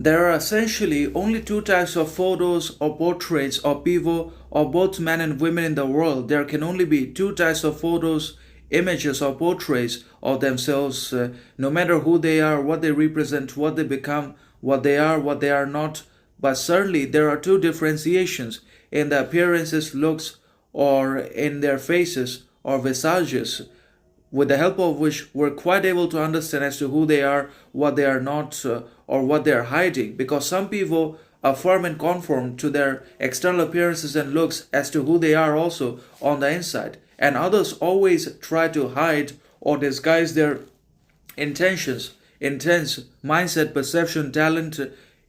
There are essentially only two types of photos or portraits or people or both men and women in the world. There can only be two types of photos, images, or portraits of themselves, no matter who they are, what they represent, what they become, what they are not. But certainly there are two differentiations in the appearances, looks, or in their faces or visages, with the help of which we're quite able to understand as to who they are, what they are not, or what they are hiding. Because some people affirm and conform to their external appearances and looks as to who they are also on the inside, and others always try to hide or disguise their intentions, intents, mindset, perception, talent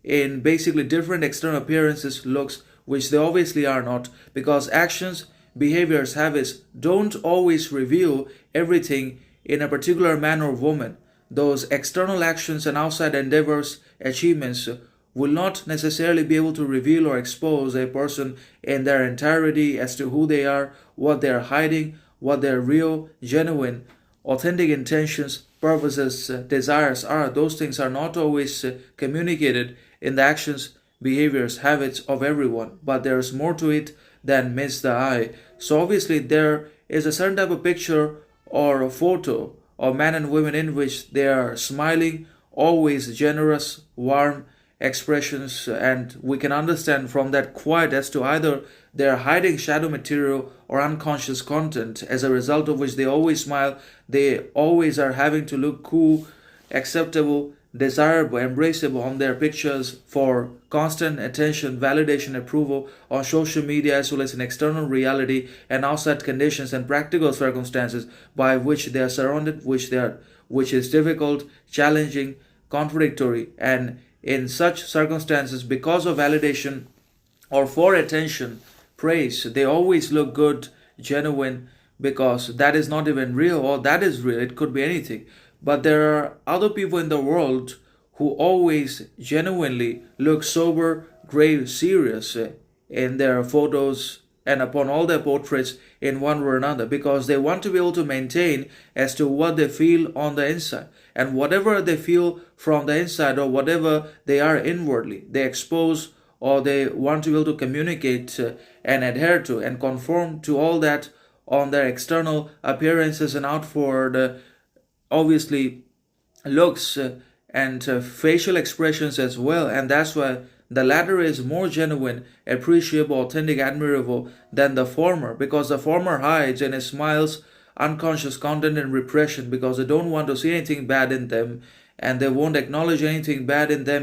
in basically different external appearances, looks, which they obviously are not, because actions, behaviors, habits don't always reveal everything in a particular man or woman. Those external actions and outside endeavors, achievements will not necessarily be able to reveal or expose a person in their entirety as to who they are, what they are hiding, what their real, genuine, authentic intentions, purposes, desires are. Those things are not always communicated in the actions, behaviors, habits of everyone, but there's more to it than meets the eye. So obviously there is a certain type of picture or a photo of men and women in which they are smiling, always generous, warm expressions, and we can understand from that quite as to either they are hiding shadow material or unconscious content, as a result of which they always smile, they always are having to look cool, acceptable, desirable, embraceable on their pictures for constant attention, validation, approval on social media, as well as in external reality and outside conditions and practical circumstances by which they are surrounded, which is difficult, challenging, contradictory, and in such circumstances, because of validation or for attention, praise, they always look good, genuine, because that is not even real, or that is real, it could be anything. But there are other people in the world who always genuinely look sober, grave, serious in their photos and upon all their portraits in one way or another, because they want to be able to maintain as to what they feel on the inside. And whatever they feel from the inside, or whatever they are inwardly, they expose, or they want to be able to communicate and adhere to and conform to all that on their external appearances and outward obviously looks and facial expressions as well. And that's why the latter is more genuine, appreciable, authentic, admirable than the former, because the former hides and smiles unconscious content and repression, because they don't want to see anything bad in them, and they won't acknowledge anything bad in them